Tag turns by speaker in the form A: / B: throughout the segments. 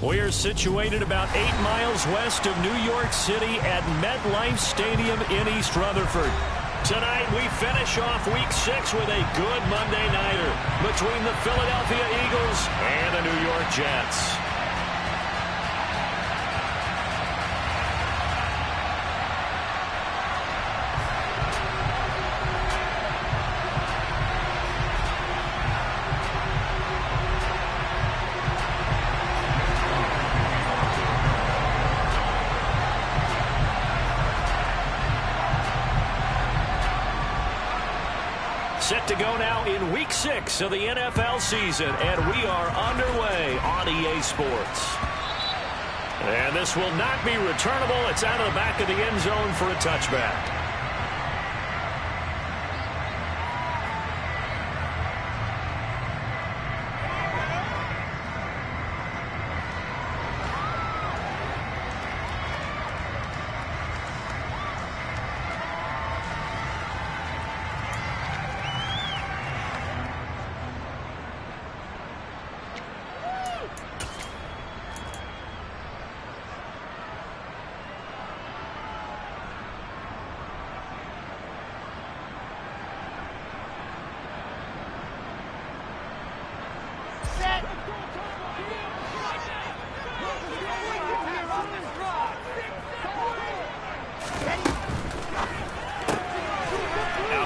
A: We're situated about 8 miles west of New York City at MetLife Stadium in East Rutherford. Tonight we finish off Week 6 with a good Monday nighter between the Philadelphia Eagles and the New York Jets. Set to go now in Week 6 of the NFL season, and we are underway on EA Sports. And this will not be returnable. It's out of the back of the end zone for a touchback.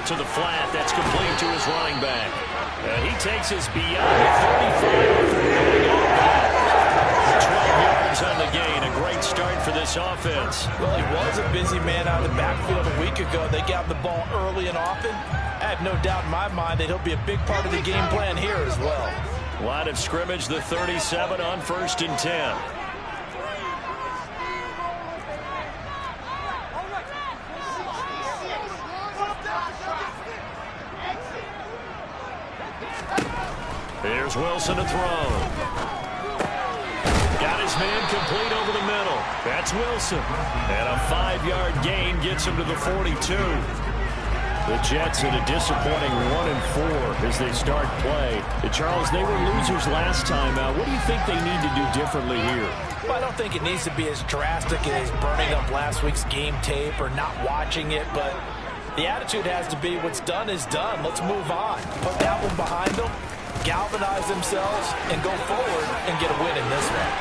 A: To the flat, that's complete to his running back. And he takes us beyond the 35 before going off back. 12 yards on the gain. A great start for this offense.
B: Well, he was a busy man out of the backfield a week ago. They got the ball early and often. I have no doubt in my mind that he'll be a big part of the game plan here as well.
A: Line of scrimmage, the 37 on 1st and 10. Here's Wilson to throw. Got his man complete over the middle. That's Wilson. And a 5-yard gain gets him to the 42. The Jets in a disappointing 1-4 as they start play. Charles, they were losers last time out. What do you think they need to do differently here?
B: Well, I don't think it needs to be as drastic as burning up last week's game tape or not watching it, but the attitude has to be what's done is done. Let's move on. Put that one behind them. Galvanize themselves and go forward and get a win in this one.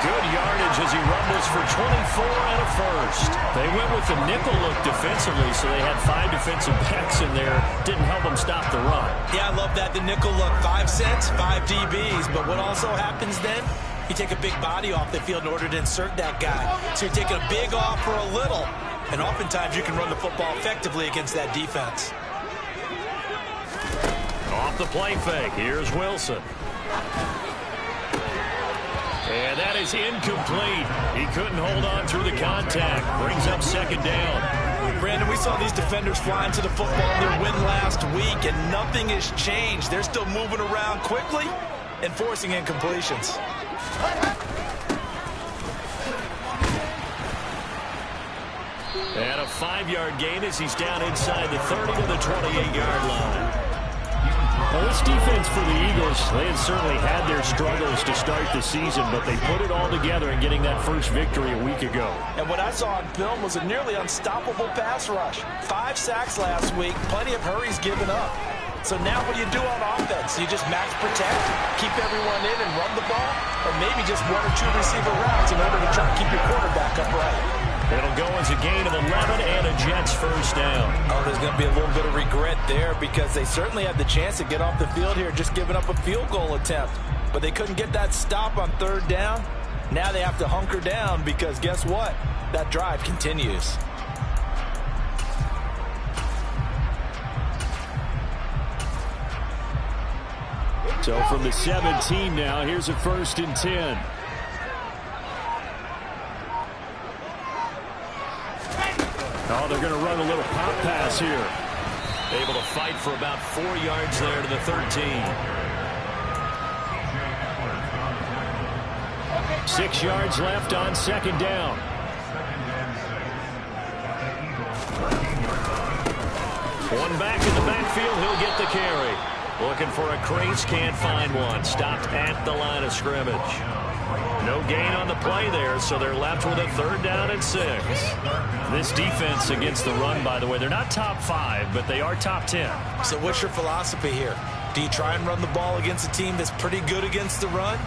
A: Good yardage as he rumbles for 24 and a first. They went with the nickel look defensively, so they had 5 defensive backs in there. Didn't help them stop the run.
B: Yeah, I love that, the nickel look. 5 cents, 5 DBs. But what also happens then? You take a big body off the field in order to insert that guy. So you're taking a big off for a little. And oftentimes you can run the football effectively against that defense.
A: Off the play fake, here's Wilson. And that is incomplete. He couldn't hold on through the contact. Brings up 2nd down.
B: Brandon, we saw these defenders flying to the football in their win last week, and nothing has changed. They're still moving around quickly and forcing incompletions.
A: And a 5-yard gain as he's down inside the 30 to the 28-yard line. Well, this defense for the Eagles, they had certainly had their struggles to start the season, but they put it all together in getting that first victory a week ago.
B: And what I saw on film was a nearly unstoppable pass rush. 5 sacks last week, plenty of hurries given up. So now what do you do on offense? You just max protect, keep everyone in and run the ball, or maybe just 1 or 2 receiver routes in order to try to keep your quarterback upright.
A: It'll go as a gain of 11 and a Jets first down.
B: Oh, there's going to be a little bit of regret there because they certainly had the chance to get off the field here, just giving up a field goal attempt. But they couldn't get that stop on 3rd down. Now they have to hunker down because guess what? That drive continues.
A: So from the 17 now, here's a 1st and 10. Oh, they're going to run a little pop pass here. Able to fight for about 4 yards there to the 13. 6 yards left on 2nd down. One back in the backfield. He'll get the carry. Looking for a crease, can't find one. Stopped at the line of scrimmage. No gain on the play there, so they're left with a 3rd down and 6. This defense against the run, by the way, they're not top 5, but they are top 10.
B: So what's your philosophy here? Do you try and run the ball against a team that's pretty good against the run?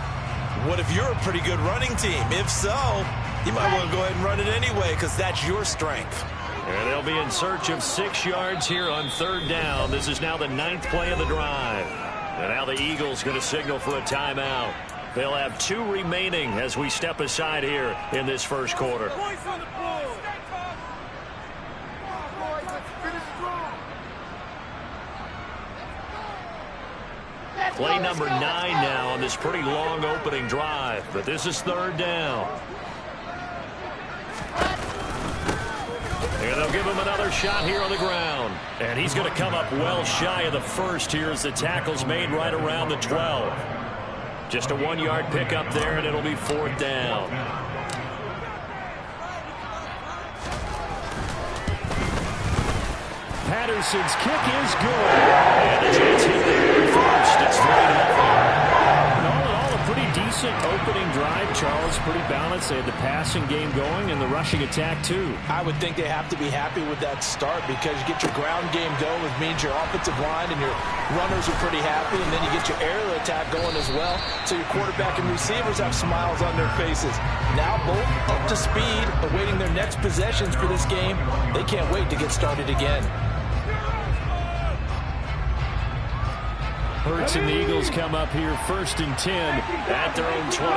B: What if you're a pretty good running team? If so, you might want to go ahead and run it anyway because that's your strength.
A: And they'll be in search of 6 yards here on 3rd down. This is now the 9th play of the drive. And now the Eagles going to signal for a timeout. They'll have 2 remaining as we step aside here in this first quarter. Play number 9 now on this pretty long opening drive. But this is 3rd down. And they'll give him another shot here on the ground. And he's going to come up well shy of the first here as the tackle's made right around the 12. Just a 1-yard pickup there, and it'll be 4th down. Patterson's kick is good. And the Jets hit there first. It's 3-0. All in all, a pretty decent opening drive, Charles. Pretty balanced. They had the passing game going and the rushing attack, too.
B: I would think they have to be happy with that start because you get your ground game going, which means your offensive line and your runners are pretty happy, and then you get your aerial attack going as well. So your quarterback and receivers have smiles on their faces. Now both up to speed, awaiting their next possessions for this game. They can't wait to get started again.
A: Hurts and the Eagles come up here 1st and 10 at their own 21.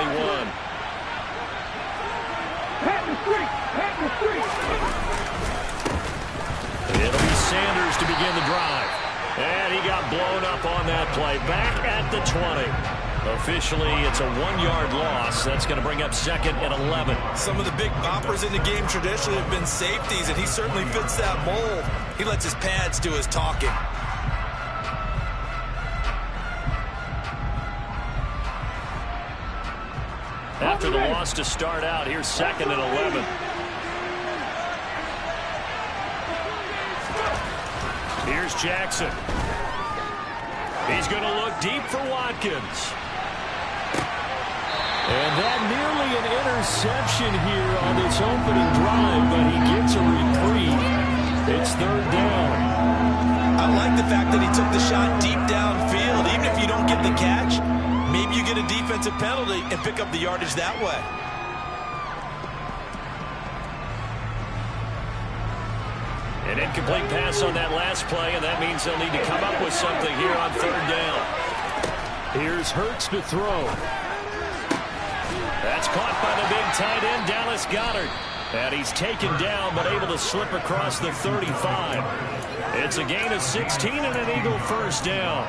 A: It'll be Sanders to begin the drive. And he got blown up on that play. Back at the 20. Officially, it's a 1-yard loss. That's going to bring up 2nd and 11.
B: Some of the big boppers in the game traditionally have been safeties, and he certainly fits that mold. He lets his pads do his talking.
A: After the loss to start out, here's 2nd and 11. Here's Jackson. He's going to look deep for Watkins. And that nearly an interception here on this opening drive, but he gets a reprieve. It's 3rd down.
B: I like the fact that he took the shot deep downfield. Even if you don't get the catch, maybe you get a defensive penalty and pick up the yardage that way.
A: An incomplete pass on that last play, and that means they'll need to come up with something here on 3rd down. Here's Hurts to throw. That's caught by the big tight end, Dallas Goedert. And he's taken down, but able to slip across the 35. It's a gain of 16 and an Eagle 1st down.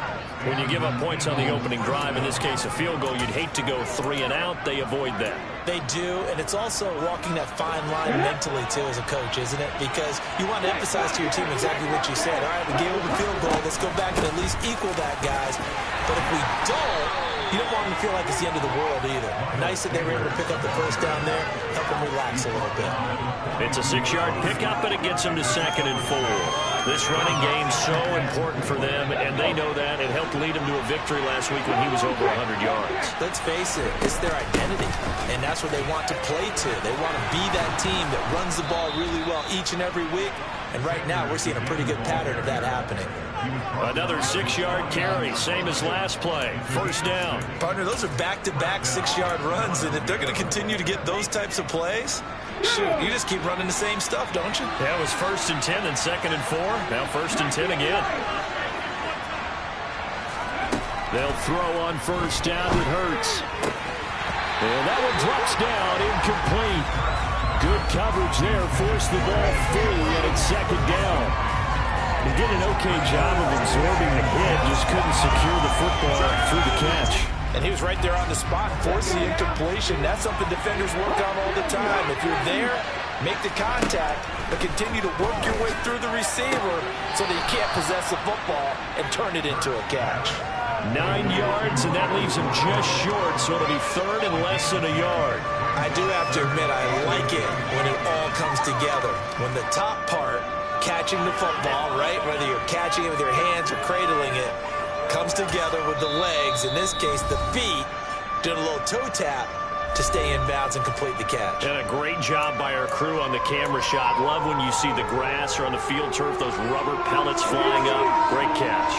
A: When you give up points on the opening drive, in this case a field goal, you'd hate to go 3 and out. They avoid that.
B: They do, and it's also walking that fine line mentally, too, as a coach, isn't it? Because you want to emphasize to your team exactly what you said. All right, we gave them a field goal. Let's go back and at least equal that, guys. But if we don't, you don't want them to feel like it's the end of the world either. Nice that they were able to pick up the 1st down there, help them relax a little bit.
A: It's a 6-yard pickup, and it gets them to 2nd and 4. This running game's so important for them, and they know that. It helped lead them to a victory last week when he was over 100 yards.
B: Let's face it, it's their identity, and that's what they want to play to. They want to be that team that runs the ball really well each and every week, and right now we're seeing a pretty good pattern of that happening.
A: Another 6-yard carry, same as last play. 1st down.
B: Partner, those are back-to-back 6-yard runs, and if they're going to continue to get those types of plays, shoot, you just keep running the same stuff, don't you?
A: Yeah, it was 1st and 10, then 2nd and 4. Now 1st and 10 again. They'll throw on 1st down with Hurts. And that one drops down, incomplete. Good coverage there, forced the ball through, and it's 2nd down. He did an okay job of absorbing the hit, just couldn't secure the football through the catch.
B: And he was right there on the spot, forced the incompletion. That's something defenders work on all the time. If you're there, make the contact, but continue to work your way through the receiver so that you can't possess the football and turn it into a catch.
A: 9 yards, and that leaves him just short, so it'll be 3rd and less than a yard.
B: I do have to admit, I like it when it all comes together. When the top part, catching the football, right, whether you're catching it with your hands or cradling it, Comes together with the legs, in this case the feet, doing a little toe tap to stay in bounds and complete the catch.
A: And a great job by our crew on the camera shot. Love when you see the grass or on the field turf, those rubber pellets flying up. Great catch.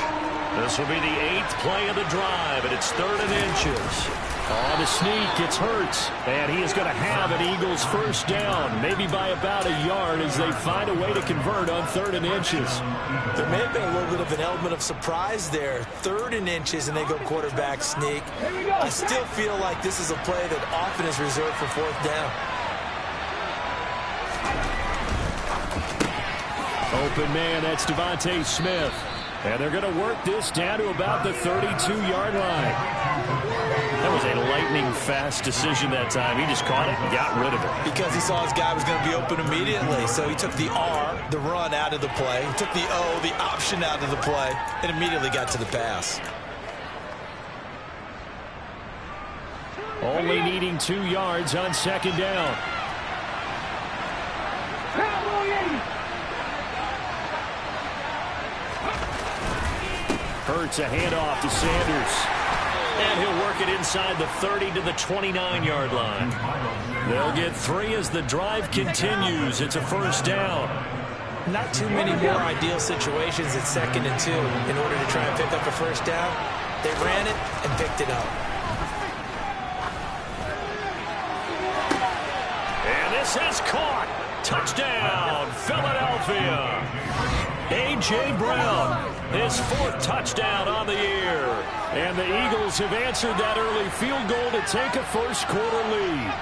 A: This will be the 8th play of the drive, and it's 3rd and inches. On the sneak, it's Hurts, and he is going to have an Eagles first down, maybe by about a yard as they find a way to convert on 3rd and inches.
B: There may have been a little bit of an element of surprise there. 3rd and inches, and they go quarterback sneak. I still feel like this is a play that often is reserved for 4th down.
A: Open man, that's Devontae Smith. And they're going to work this down to about the 32-yard line. That was a lightning-fast decision that time. He just caught it and got rid of it.
B: Because he saw his guy was going to be open immediately. So he took the R, the run, out of the play. He took the O, the option, out of the play, and immediately got to the pass.
A: Only needing 2 yards on 2nd down. Hurts a handoff to Sanders. And he'll work it inside the 30 to the 29-yard line. They'll get 3 as the drive continues. It's a first down.
B: Not too many more ideal situations at 2nd and 2 in order to try and pick up a first down. They ran it and picked it up.
A: And this is caught. Touchdown, Philadelphia. A.J. Brown, his 4th touchdown on the year. And the Eagles have answered that early field goal to take a first-quarter lead.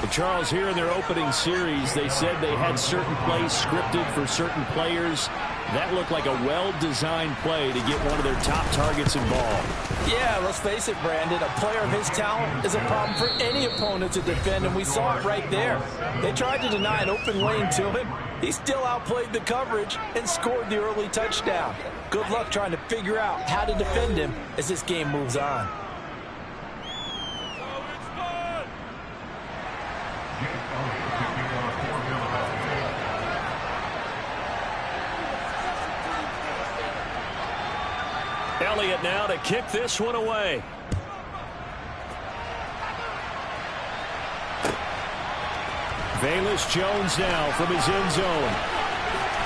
A: But Charles, here in their opening series, they said they had certain plays scripted for certain players. That looked like a well-designed play to get one of their top targets involved.
B: Yeah, let's face it, Brandon. A player of his talent is a problem for any opponent to defend, and we saw it right there. They tried to deny an open lane to him. He still outplayed the coverage and scored the early touchdown. Good luck trying to figure out how to defend him as this game moves on.
A: Elliott now to kick this one away. Velus Jones now from his end zone.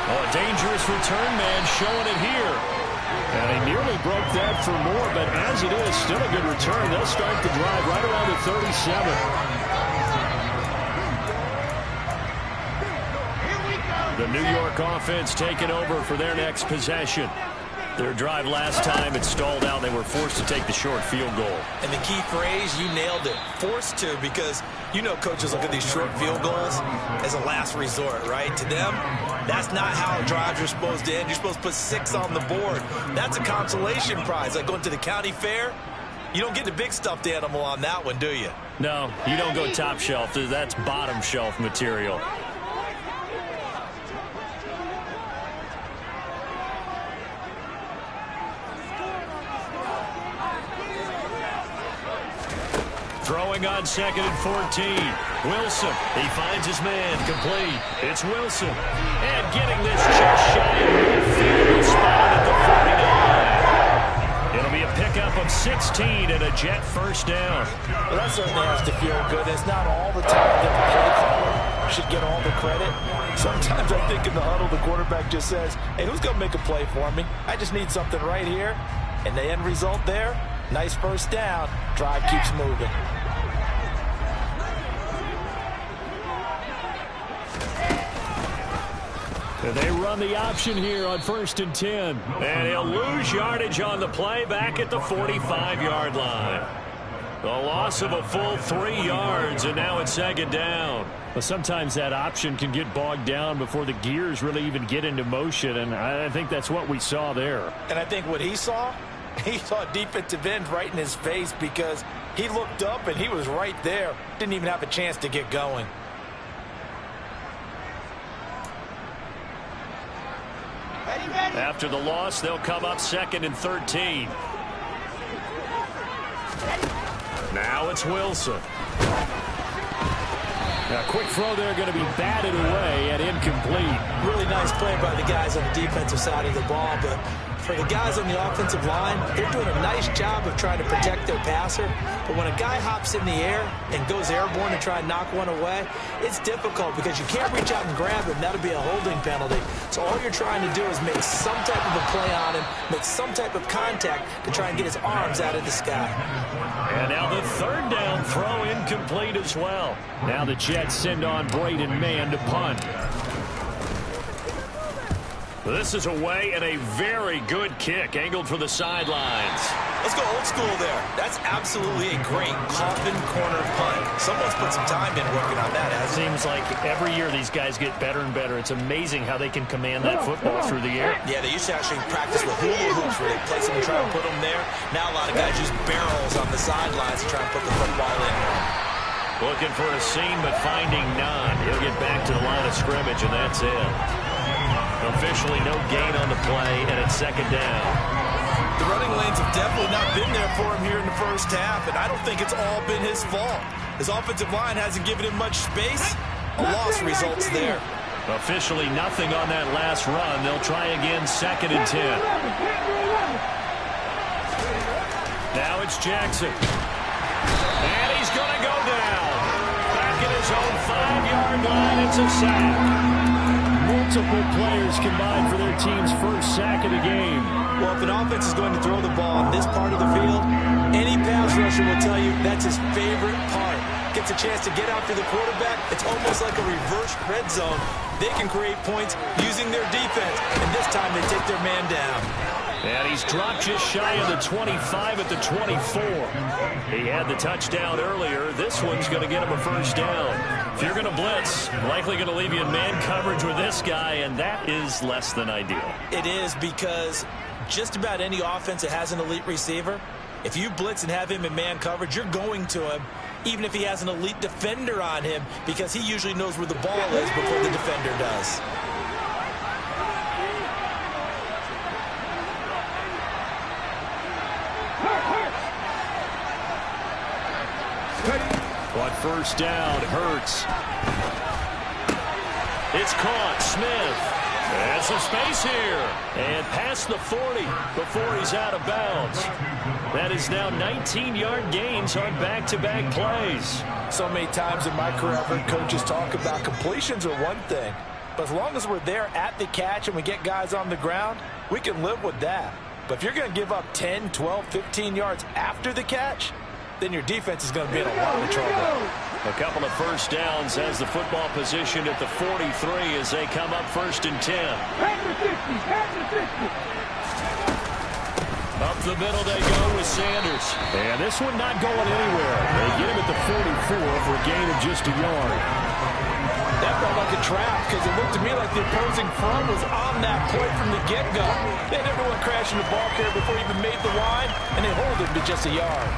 A: Oh, a dangerous return man showing it here. And he nearly broke that for more, but as it is, still a good return. They'll start the drive right around the 37. The New York offense taking over for their next possession. Their drive last time, it stalled out. They were forced to take the short field goal.
B: And the key phrase, you nailed it, forced to, because you know coaches look at these short field goals as a last resort, right? To them, that's not how drives are supposed to end. You're supposed to put 6 on the board. That's a consolation prize. Like going to the county fair, you don't get the big stuffed animal on that one, do you?
A: No, you don't go top shelf. That's bottom shelf material. Throwing on 2nd and 14. Wilson, he finds his man, complete. It's Wilson. And getting this just shy of midfield, spotted at the 49. It'll be a pickup of 16 and a Jet first down.
B: Well, that certainly has to feel good. It's not all the time that the play caller should get all the credit. Sometimes I think in the huddle, the quarterback just says, hey, who's going to make a play for me? I just need something right here. And the end result there, nice first down. Drive keeps moving.
A: They run the option here on 1st and 10. And he'll lose yardage on the play back at the 45-yard line. The loss of a full 3 yards, and now it's 2nd down. Well, sometimes that option can get bogged down before the gears really even get into motion, and I think that's what we saw there.
B: And I think what he saw a defensive end right in his face because he looked up and he was right there. Didn't even have a chance to get going.
A: After the loss, they'll come up 2nd and 13. Now it's Wilson. Now, quick throw there, going to be batted away and incomplete.
B: Really nice play by the guys on the defensive side of the ball, but for the guys on the offensive line, they're doing a nice job of trying to protect their passer. But when a guy hops in the air and goes airborne to try and knock one away, it's difficult because you can't reach out and grab him. That'll be a holding penalty. So all you're trying to do is make some type of a play on him, make some type of contact to try and get his arms out of the sky.
A: And now the third down throw incomplete as well. Now the Jets send on Braden Mann to punt. This is away and a very good kick angled for the sidelines.
B: Let's go old school there. That's absolutely a great coffin corner punt. Someone's put some time in working on that.
A: It seems like every year these guys get better and better. It's amazing how they can command that football through the air.
B: Yeah, they used to actually practice with hula hoops where they place them and try and put them there. Now a lot of guys use barrels on the sidelines to try and put the football in.
A: Looking for a seam, but finding none. He'll get back to the line of scrimmage, and that's it. Officially no gain on the play, and it's second down.
B: The running lanes have definitely not been there for him here in the first half, and I don't think it's all been his fault. His offensive line hasn't given him much space. A loss results there.
A: Officially nothing on that last run. They'll try again, 2nd and 10. Now it's Jackson. And he's going to go down. Back at his own 5-yard line, it's a sack. Multiple players combined for their team's first sack of the game.
B: Well, if an offense is going to throw the ball on this part of the field, any pass rusher will tell you that's his favorite part. Gets a chance to get after the quarterback. It's almost like a reverse red zone. They can create points using their defense, and this time they take their man down.
A: And he's dropped just shy of the 25 at the 24. He had the touchdown earlier. This one's going to get him a first down. If you're going to blitz, likely going to leave you in man coverage with this guy, and that is less than ideal.
B: It is, because just about any offense that has an elite receiver, if you blitz and have him in man coverage, you're going to him, even if he has an elite defender on him, because he usually knows where the ball is before the defender does.
A: On first down, Hurts. It's caught. Smith has some space here. And past the 40 before he's out of bounds. That is now 19-yard gains on back-to-back plays.
B: So many times in my career, I've heard coaches talk about completions are one thing. But as long as we're there at the catch and we get guys on the ground, we can live with that. But if you're going to give up 10, 12, 15 yards after the catch, then your defense is going to be in a lot of trouble.
A: A couple of first downs as the football position at the 43 as they come up 1st and 10. Up the middle they go with Sanders. And this one not going anywhere. They get him at the 44 for a gain of just a yard.
B: That felt like a trap because it looked to me like the opposing front was on that play from the get-go. They had everyone crashing the ball carrier before he even made the line, and they hold him to just a yard.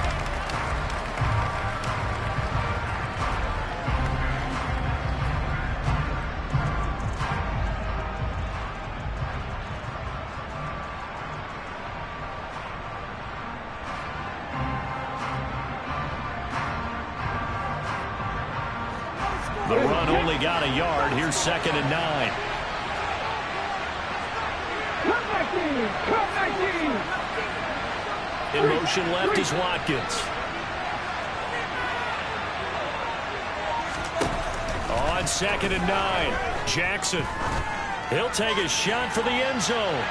A: The run only got a yard. Here's 2nd and 9. In motion left is Watkins. On 2nd and 9, Jackson. He'll take a shot for the end zone.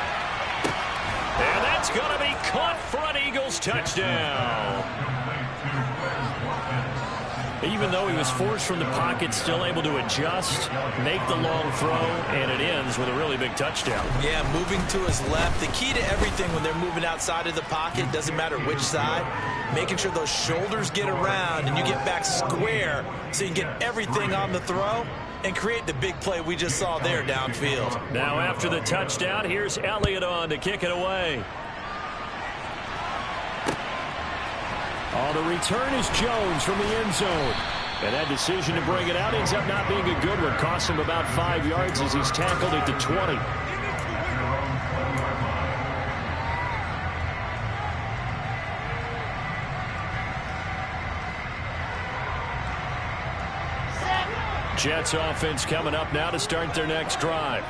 A: And that's going to be caught for an Eagles touchdown. Even though he was forced from the pocket, still able to adjust, make the long throw, and it ends with a really big touchdown.
B: Yeah, moving to his left. The key to everything when they're moving outside of the pocket, doesn't matter which side, making sure those shoulders get around and you get back square so you can get everything on the throw and create the big play we just saw there downfield.
A: Now after the touchdown, here's Elliott on to kick it away. On the return is Jones from the end zone. And that decision to bring it out ends up not being a good one. Cost him about 5 yards as he's tackled at the 20. Jets offense coming up now to start their next drive.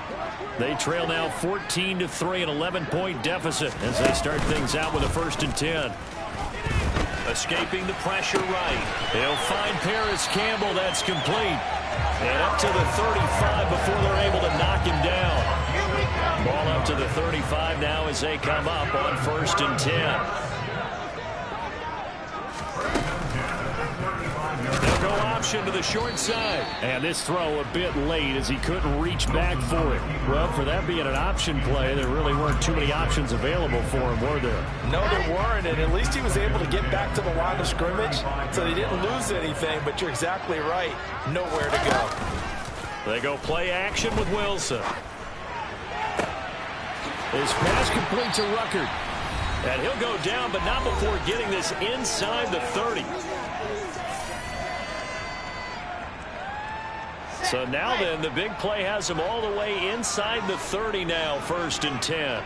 A: They trail now 14-3, an 11-point deficit as they start things out with a 1st and 10. Escaping the pressure right. They'll find Paris Campbell. That's complete. And up to the 35 before they're able to knock him down. Ball up to the 35 now as they come up on 1st and 10. They'll go option to the short side. And this throw a bit late as he couldn't reach back for it. Well, for that being an option play, there really weren't too many options available for him, were there?
B: No, there weren't, and at least he was able to get back to the line of scrimmage, so they didn't lose anything, but you're exactly right. Nowhere to go.
A: They go play action with Wilson. His pass complete to Ruckert. And he'll go down, but not before getting this inside the 30. So now then, the big play has him all the way inside the 30 now, 1st and 10.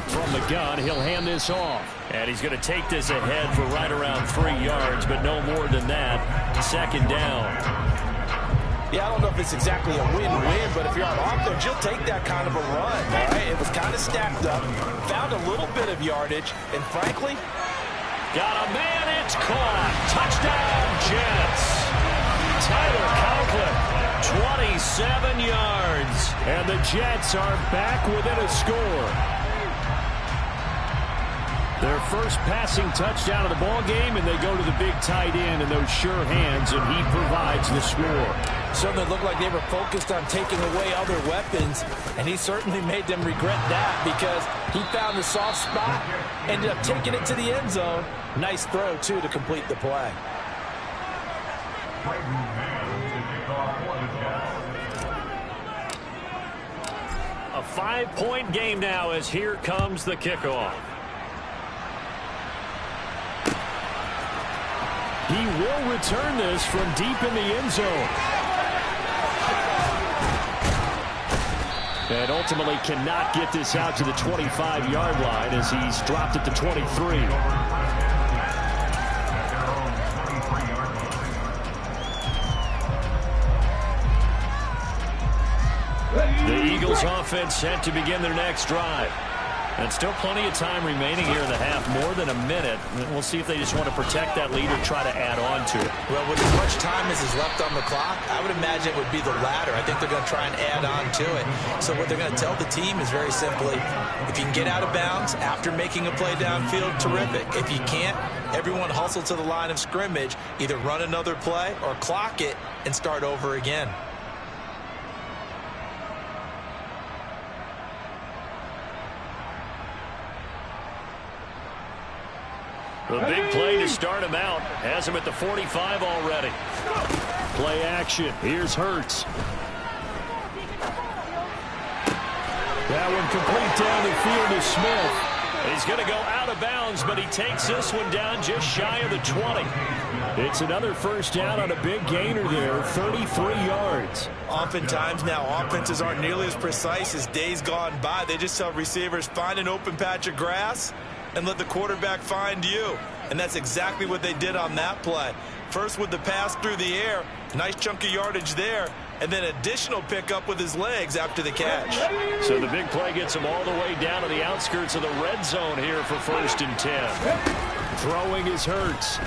A: From the gun, he'll hand this off. And he's going to take this ahead for right around 3 yards, but no more than that. 2nd down.
B: Yeah, I don't know if it's exactly a win-win, but if you're on offense, you'll take that kind of a run. All right? It was kind of stacked up, found a little bit of yardage, and frankly,
A: got a man, it's caught. Touchdown, Jets. Tyler Conklin, 27 yards. And the Jets are back within a score. Their first passing touchdown of the ball game, and they go to the big tight end in those sure hands, and he provides the score.
B: Certainly looked like they were focused on taking away other weapons, and he certainly made them regret that because he found the soft spot, ended up taking it to the end zone. Nice throw, too, to complete the play.
A: A 5-point game now as here comes the kickoff. He will return this from deep in the end zone. And ultimately cannot get this out to the 25-yard line as he's dropped it to 23. The Eagles offense set to begin their next drive. And still plenty of time remaining here in the half, more than a minute. We'll see if they just want to protect that lead or try to add on to it.
B: Well, with as much time as is left on the clock, I would imagine it would be the latter. I think they're going to try and add on to it. So what they're going to tell the team is very simply, if you can get out of bounds after making a play downfield, terrific. If you can't, everyone hustle to the line of scrimmage, either run another play or clock it and start over again.
A: The big play to start him out. Has him at the 45 already. Play action. Here's Hurts. That one complete down the field to Smith. He's going to go out of bounds, but he takes this one down just shy of the 20. It's another first down on a big gainer there, 33 yards.
B: Oftentimes now, offenses aren't nearly as precise as days gone by. They just tell receivers, find an open patch of grass and let the quarterback find you. And that's exactly what they did on that play. First with the pass through the air, nice chunk of yardage there, and then additional pickup with his legs after the catch.
A: So the big play gets him all the way down to the outskirts of the red zone here for 1st and 10. Throwing is Hurts.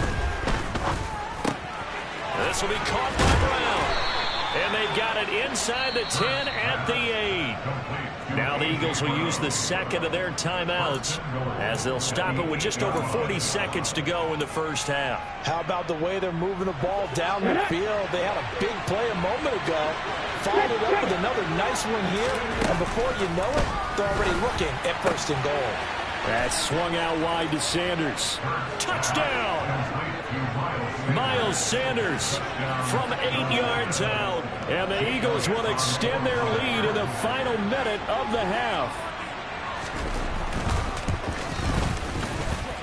A: This will be caught by Brown. And they've got it inside the 10 at the 8. Now the Eagles will use the second of their timeouts as they'll stop it with just over 40 seconds to go in the first half.
B: How about the way they're moving the ball down the field? They had a big play a moment ago. Followed it up with another nice one here. And before you know it, they're already looking at 1st and goal.
A: That's swung out wide to Sanders. Touchdown! Miles Sanders from 8 yards out. And the Eagles will extend their lead in the final minute of the half.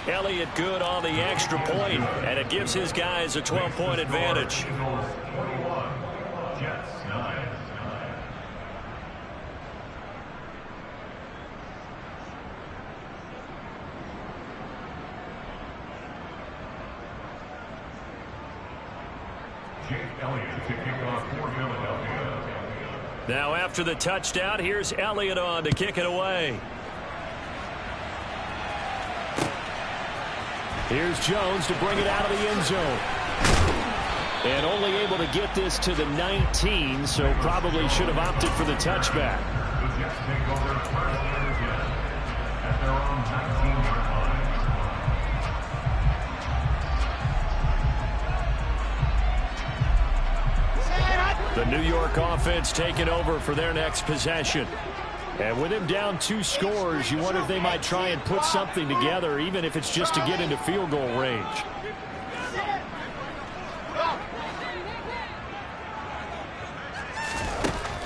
A: Elliott good on the extra point, and it gives his guys a 12-point advantage. Now after the touchdown, here's Elliott on to kick it away. Here's Jones to bring it out of the end zone. And only able to get this to the 19, so probably should have opted for the touchback.
C: The Jets take over first and 10 at their own 19-yard line.
A: The New York offense taking over for their next possession. And with him down 2 scores, you wonder if they might try and put something together, even if it's just to get into field goal range.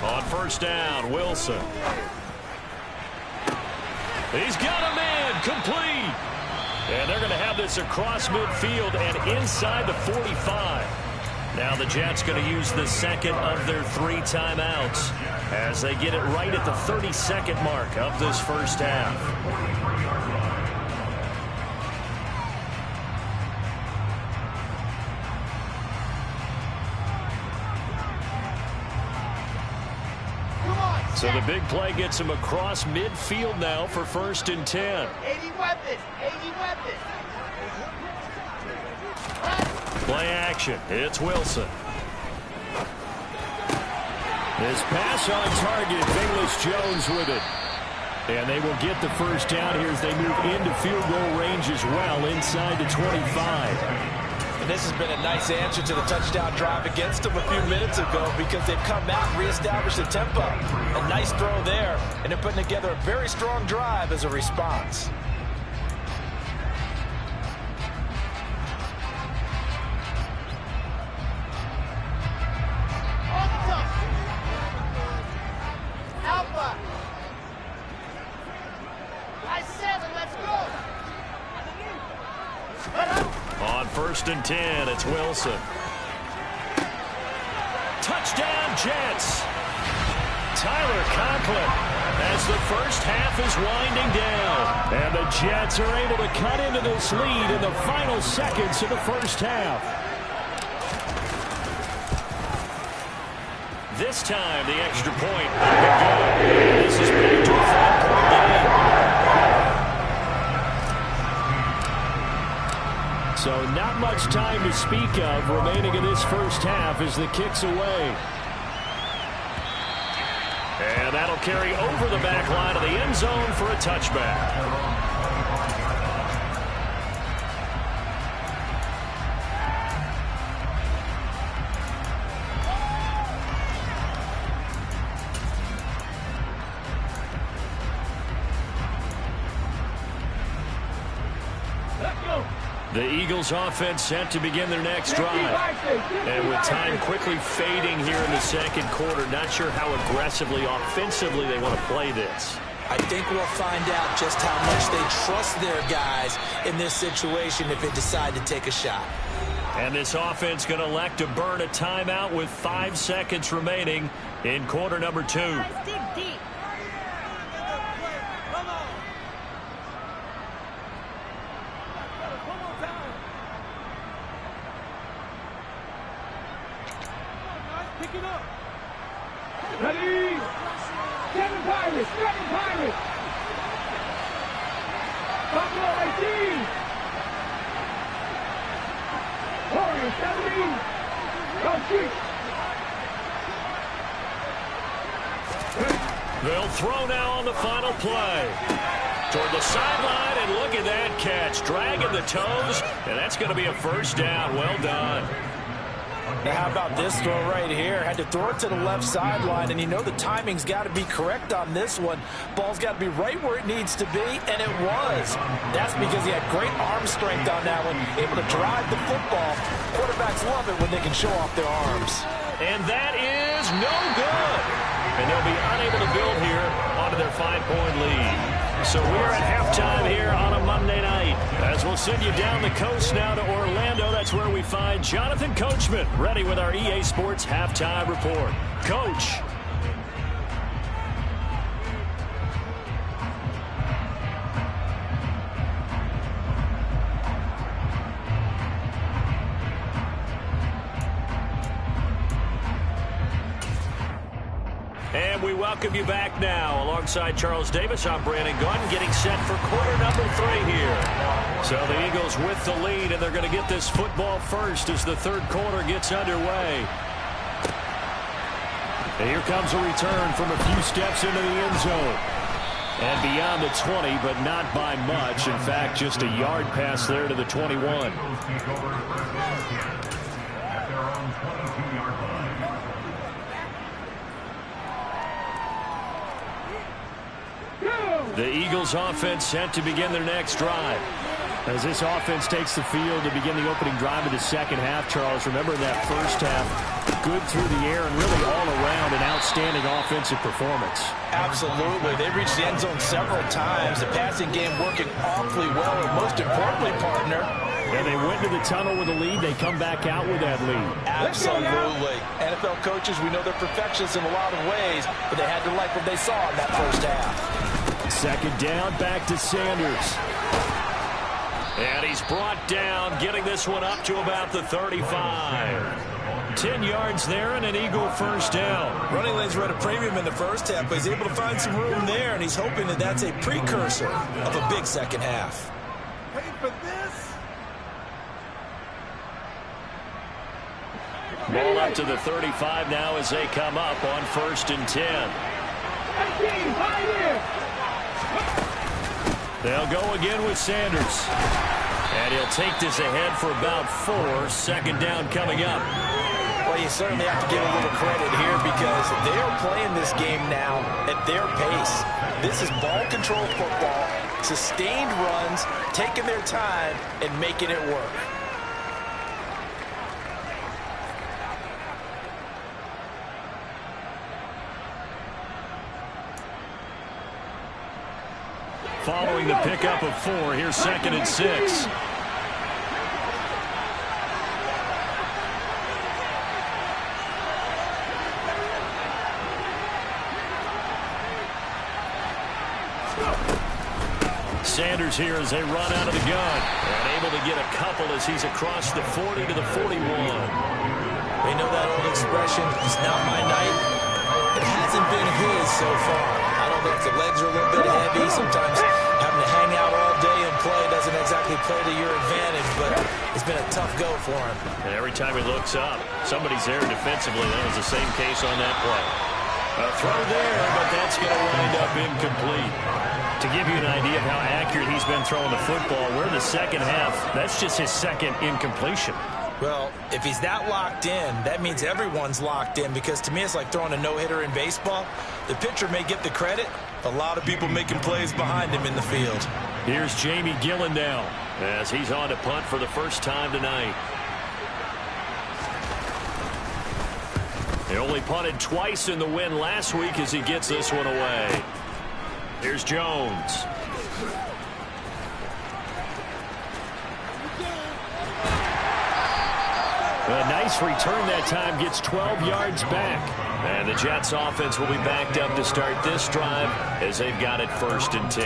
A: On first down, Wilson. He's got him in, complete. And they're going to have this across midfield and inside the 45. Now the Jets going to use the second of their 3 timeouts as they get it right at the 32nd mark of this first half. So the big play gets him across midfield now for first and 10.
D: 80 weapon, 80 weapon.
A: Play action. It's Wilson. His pass on target. Velus-Jones with it. And they will get the first down here as they move into field goal range as well inside the 25.
B: And this has been a nice answer to the touchdown drive against them a few minutes ago because they've come out and reestablished the tempo. A nice throw there, and they're putting together a very strong drive as a response.
D: Alpha. I-7, let's go.
A: On first and 10, it's Wilson. Touchdown, Jets. Tyler Conklin as the first half is winding down. And the Jets are able to cut into this lead in the final seconds of the first half. This time, the extra point. This is back to a 5-point game. So not much time to speak of remaining in this first half as the kick's away. And that'll carry over the back line of the end zone for a touchback. The Eagles offense set to begin their next drive. And with time quickly fading here in the second quarter, not sure how aggressively, offensively they want to play this.
B: I think we'll find out just how much they trust their guys in this situation if they decide to take a shot.
A: And this offense going to elect to burn a timeout with 5 seconds remaining in quarter number 2.
D: Dig deep.
E: Pick it up. Ready? Kevin Pirates. Kevin Pirates. Buffalo 18. Warriors 17. Go shoot.
A: They'll throw now on the final play. Toward the sideline, and look at that catch. Dragging the toes, and that's going to be a first down. Well done.
B: Now how about this throw right here? Had to throw it to the left sideline, and you know the timing's got to be correct on this one. Ball's got to be right where it needs to be, and it was. That's because he had great arm strength on that one, able to drive the football. Quarterbacks love it when they can show off their arms.
A: And that is no good. And they'll be unable to build here onto their 5-point lead. So we're at halftime here on a Monday night. As we'll send you down the coast now to Orlando. That's where we find Jonathan Coachman ready with our EA Sports Halftime Report. Coach. And we welcome you back now. Alongside Charles Davis, I'm Brandon Gunn, getting set for quarter number 3 here. So the Eagles with the lead, and they're going to get this football first as the third quarter gets underway. And here comes a return from a few steps into the end zone. And beyond the 20, but not by much. In fact, just a yard pass there to the 21.
C: Take over first down again at their own 22-yard line.
A: The Eagles offense set to begin their next drive. As this offense takes the field to begin the opening drive of the second half, Charles, remember in that first half, good through the air and really all around an outstanding offensive performance.
B: Absolutely. They reached the end zone several times. The passing game working awfully well, and most importantly, partner,
A: And they went to the tunnel with a lead. They come back out with that lead.
B: absolutely. NFL coaches, we know they're perfectionists in a lot of ways, but they had to like what they saw in that first half.
A: Second down, back to Sanders. And he's brought down, getting this one up to about the 35. 10 yards there and an Eagle first down.
B: Running lanes were at a premium in the first half, but he's able to find some room there, and he's hoping that that's a precursor of a big second half.
E: Wait for this.
A: Ball up to the 35 now as they come up on 1st and 10. They'll go again with Sanders. And he'll take this ahead for about 4. Second down coming up.
B: Well, you certainly have to give a little credit here because they are playing this game now at their pace. This is ball control football, sustained runs, taking their time and making it work.
A: Following the pickup of 4, here's 2nd and 6. Sanders here as they run out of the gun. And able to get a couple as he's across the 40 to the 41.
B: They know that old expression, it's not my night. It hasn't been his so far. I don't know if the legs are a little bit heavy. Sometimes having to hang out all day and play doesn't exactly play to your advantage, but it's been a tough go for him.
A: And every time he looks up, somebody's there defensively. That was the same case on that play. A throw there, but that's going to wind up incomplete. To give you an idea of how accurate he's been throwing the football, we're in the second half. That's just his second incompletion.
B: Well, if he's that locked in, that means everyone's locked in, because to me it's like throwing a no-hitter in baseball. The pitcher may get the credit, a lot of people making plays behind him in the field.
A: Here's Jamie Gillen now as he's on to punt for the first time tonight. They only punted twice in the win last week as he gets this one away. Here's Jones. A nice return that time, gets 12 yards back. And the Jets offense will be backed up to start this drive as they've got it 1st and 10.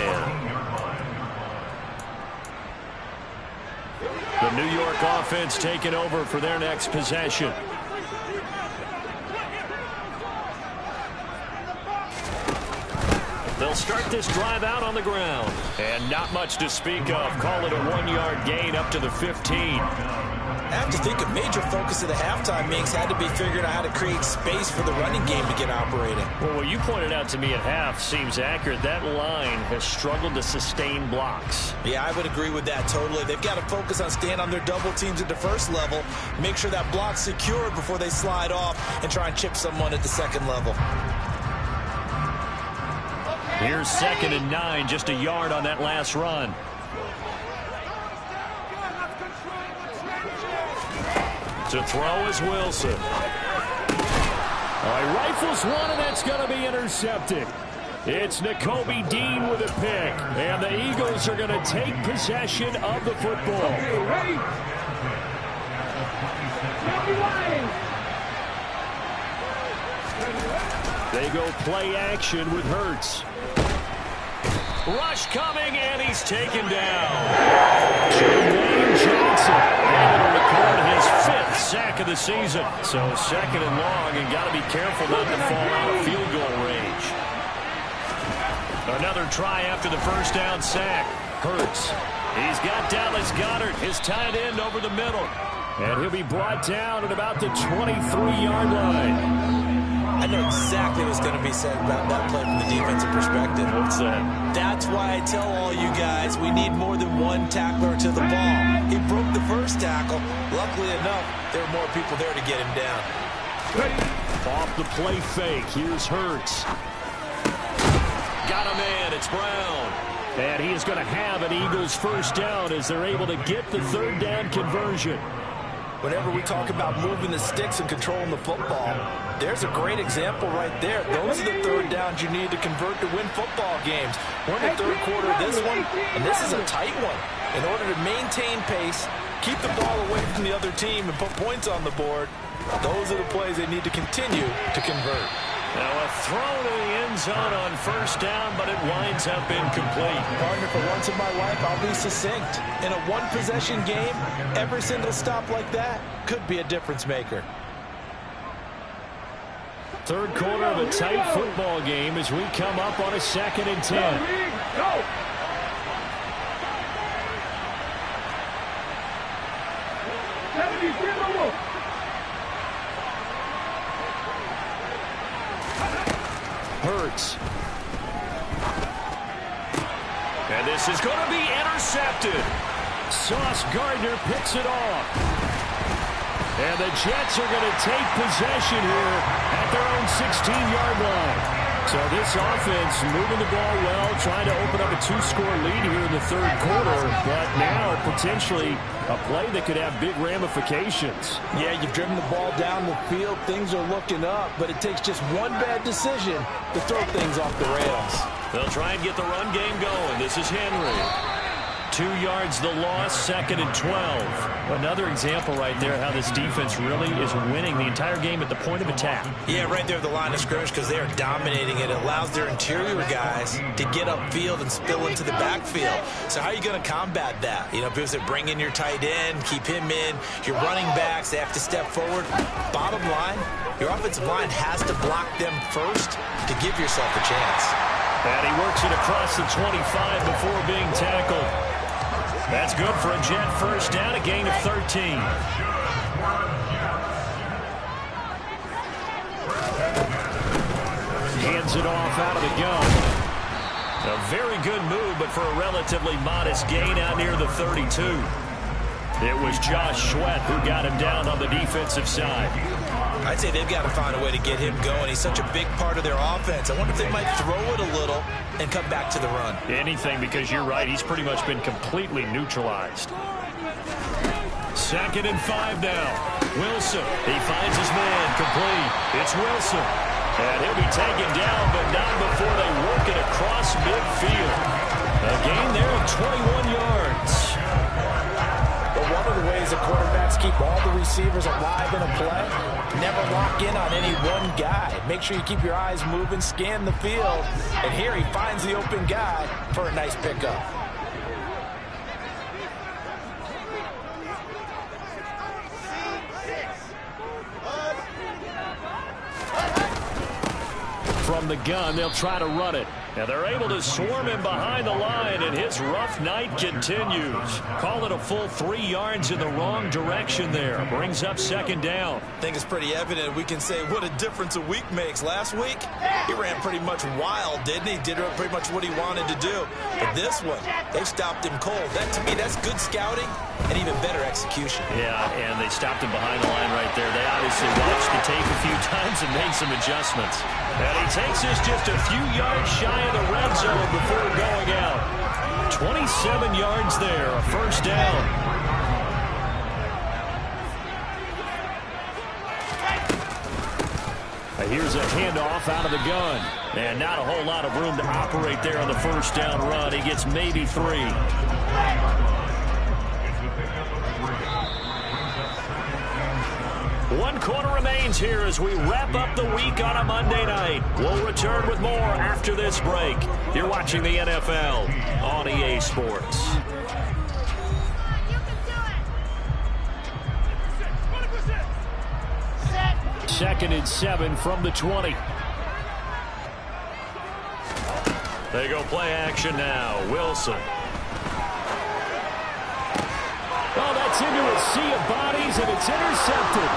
A: The New York offense taking over for their next possession. They'll start this drive out on the ground. And not much to speak of. Call it a 1-yard gain up to the 15.
B: I have to think a major focus of the halftime meetings had to be figuring out how to create space for the running game to get operating.
A: Well, what you pointed out to me at half seems accurate. That line has struggled to sustain blocks.
B: Yeah, I would agree with that totally. They've got to focus on staying on their double teams at the first level, make sure that block's secured before they slide off and try and chip someone at the second level.
A: Here's 2nd and 9, just a yard on that last run. To throw is Wilson. He rifles one, and that's going to be intercepted. It's Nakobe Dean with a pick, and the Eagles are going to take possession of the football.
E: Okay, ready?
A: They go play action with Hurts. Rush coming, and he's taken down. Jermaine Johnson able to record his 5th sack of the season. So 2nd and long, and got to be careful not to fall out of field goal try after the first down sack. Hurts. He's got Dallas Goedert, his tight end, over the middle. And he'll be brought down at about the 23-yard line.
B: I know exactly what's going to be said about that play from the defensive perspective.
A: What's that?
B: That's why I tell all you guys we need more than one tackler to the ball. He broke the first tackle. Luckily enough, there were more people there to get him down.
A: Off the play fake. Here's Hurts. Got a man. It's Brown. And he is going to have an Eagles first down as they're able to get the third down conversion.
B: Whenever we talk about moving the sticks and controlling the football, there's a great example right there. Those are the third downs you need to convert to win football games. We're in the third quarter of this one, and this is a tight one. In order to maintain pace, keep the ball away from the other team, and put points on the board, those are the plays they need to continue to convert.
A: Now a throw to the end zone on first down, but it winds up incomplete.
B: Partner, for once in my life, I'll be succinct. In a one-possession game, every single stop like that could be a difference maker.
A: Third quarter of a tight football game as we come up on a 2nd and 10.
E: Go!
A: Hurts. And this is going to be intercepted. Sauce Gardner picks it off. And the Jets are going to take possession here at their own 16-yard line. So this offense moving the ball well, trying to open up a 2-score lead here in the third quarter, but now potentially a play that could have big ramifications.
B: Yeah, you've driven the ball down the field. Things are looking up, but it takes just one bad decision to throw things off the rails.
A: They'll try and get the run game going. This is Henry. 2 yards the loss, 2nd and 12. Another example right there how this defense really is winning the entire game at the point of attack.
B: Yeah, right there at the line of scrimmage because they are dominating it. It allows their interior guys to get upfield and spill into the backfield. So how are you going to combat that? You know, because they bring in your tight end, keep him in. Your running backs, they have to step forward. Bottom line, your offensive line has to block them first to give yourself a chance.
A: And he works it across the 25 before being tackled. That's good for a Jet first down, a gain of 13. Hands it off out of the gun. A very good move, but for a relatively modest gain out near the 32. It was Josh Sweat who got him down on the defensive side.
B: I'd say they've got to find a way to get him going. He's such a big part of their offense. I wonder if they might throw it a little and come back to the run.
A: Anything, because you're right. He's pretty much been completely neutralized. 2nd and 5 now. Wilson. He finds his man complete. It's Wilson. And he'll be taken down, but not before they work it across midfield. A gain there of 21 yards.
B: But one of the ways the quarterbacks keep all the receivers alive in a play, never lock in on any one guy. Make sure you keep your eyes moving, scan the field, and here he finds the open guy for a nice pickup.
A: From the gun, they'll try to run it. Now they're able to swarm him behind the line, and his rough night continues. Call it a full 3 yards in the wrong direction there. Brings up 2nd down.
B: I think it's pretty evident we can say what a difference a week makes. Last week, he ran pretty much wild, didn't he? Did pretty much what he wanted to do. But this one, they stopped him cold. That, to me, that's good scouting and even better execution.
A: Yeah, and they stopped him behind the line right there. They obviously watched the tape a few times and made some adjustments. And he takes us just a few yards shy of the red zone before going out. 27 yards there, a first down. Here's a handoff out of the gun. And not a whole lot of room to operate there on the first down run. He gets maybe 3. One quarter remains here as we wrap up the week on a Monday night. We'll return with more after this break. You're watching the NFL on EA Sports. 2nd and 7 from the 20. They go play action now. Wilson.
F: Oh, that's into a sea of bodies, and it's intercepted.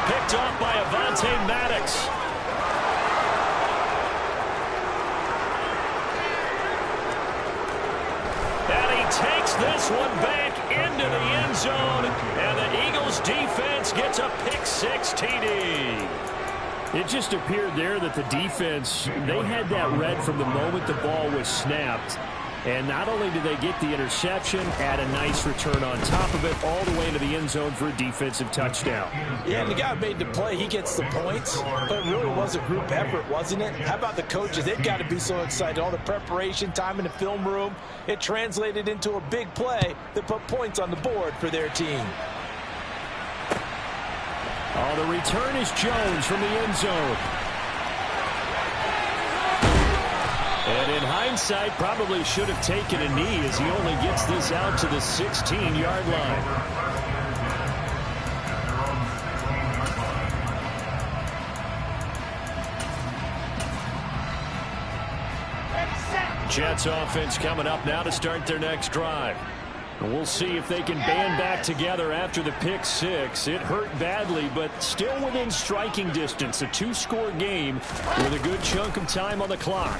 A: Picked off by Avonte Maddox. And he takes this one back into the end zone. And the Eagles defense gets a pick-6 TD.
F: It just appeared there that the defense, they had that read from the moment the ball was snapped. And not only did they get the interception, add a nice return on top of it, all the way into the end zone for a defensive touchdown.
B: Yeah, and the guy made the play. He gets the points. But it really was a group effort, wasn't it? How about the coaches? They've got to be so excited. All the preparation, time in the film room, it translated into a big play that put points on the board for their team.
F: Oh, the return is Jones from the end zone.
A: And in hindsight, probably should have taken a knee as he only gets this out to the 16-yard line. Jets offense coming up now to start their next drive. We'll see if they can band back together after the pick-6. It hurt badly, but still within striking distance. A 2-score game with a good chunk of time on the clock.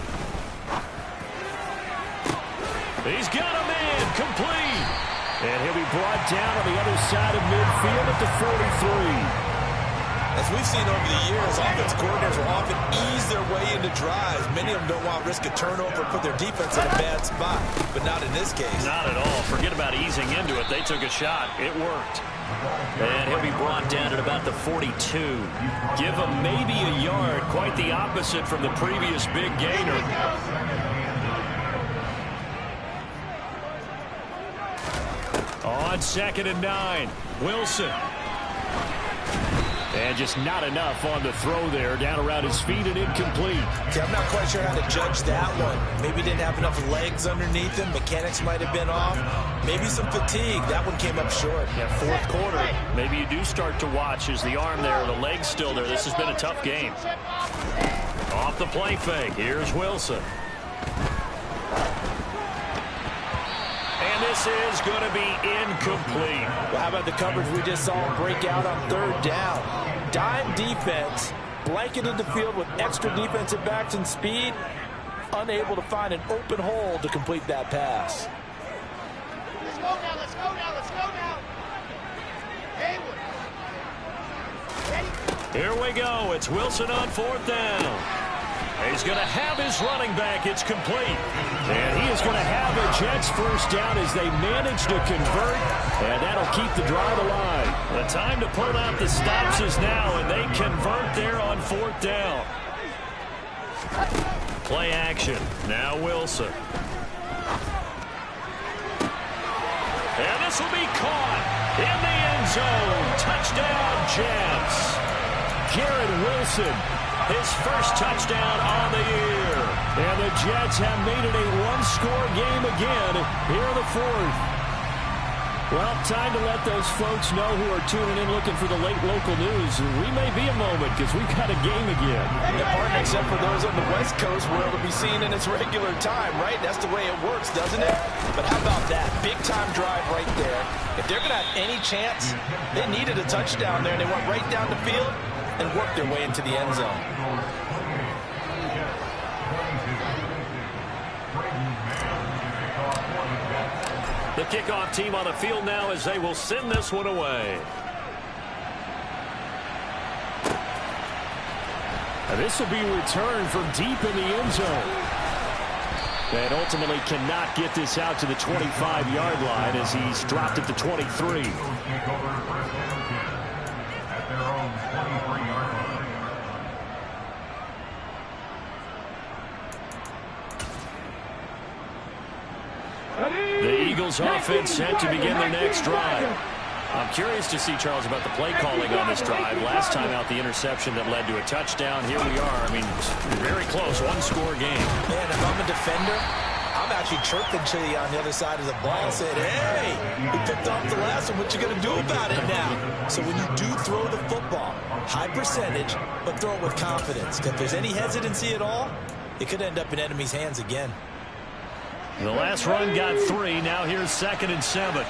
A: He's got a man complete. And he'll be brought down on the other side of midfield at the 43.
B: As we've seen over the years, offensive coordinators will often ease their way into drives. Many of them don't want to risk a turnover, put their defense in a bad spot, but not in this case.
A: Not at all. Forget about easing into it. They took a shot. It worked. And he'll be brought down at about the 42. Give him maybe a yard. Quite the opposite from the previous big gainer. On 2nd and 9, Wilson. And just not enough on the throw there. Down around his feet and incomplete.
B: See, I'm not quite sure how to judge that one. Maybe didn't have enough legs underneath him. Mechanics might have been off. Maybe some fatigue. That one came up short.
A: Yeah, 4th quarter. Maybe you do start to watch. Is the arm there, the leg's still there? This has been a tough game. Off the play fake. Here's Wilson. And this is going to be incomplete.
B: Well, how about the coverage we just saw him break out on 3rd down? Dime defense, blanketed the field with extra defensive backs and speed, unable to find an open hole to complete that pass.
D: Let's go now, let's go now, let's go now. Haywood. Ready?
A: Here we go. It's Wilson on 4th down. He's going to have his running back. It's complete. And he is going to have a Jets first down as they manage to convert. And that'll keep the drive alive. The time to pull out the stops is now, and they convert there on 4th down. Play action. Now Wilson. And this will be caught in the end zone. Touchdown, Jets. Garrett Wilson. His first touchdown on the year. And the Jets have made it a 1-score game again here in the 4th. Well, time to let those folks know who are tuning in looking for the late local news. We may be a moment because we've got a game again.
B: Yeah, partner, except for those on the West Coast where it'll be seen in its regular time, right? That's the way it works, doesn't it? But how about that? Big-time drive right there. If they're going to have any chance, they needed a touchdown there, and they went right down the field and worked their way into the end zone.
A: The kickoff team on the field now as they will send this one away.
F: And this will be returned from deep in the end zone.
A: And ultimately cannot get this out to the 25-yard line as he's dropped at the 23.
C: At their own 23-yard line.
A: The Eagles offense set to begin their next drive. I'm curious to see, Charles, about the play calling on this drive. Last time out, the interception that led to a touchdown. Here we are. I mean, very close, 1-score game.
B: Man, if I'm a defender, I'm actually chirping to you on the other side of the ball and saying, hey, we picked off the last one. What you going to do about it now? So when you do throw the football, high percentage, but throw it with confidence. If there's any hesitancy at all, it could end up in enemy's hands again.
A: The last run got 3. Now here's 2nd and 7.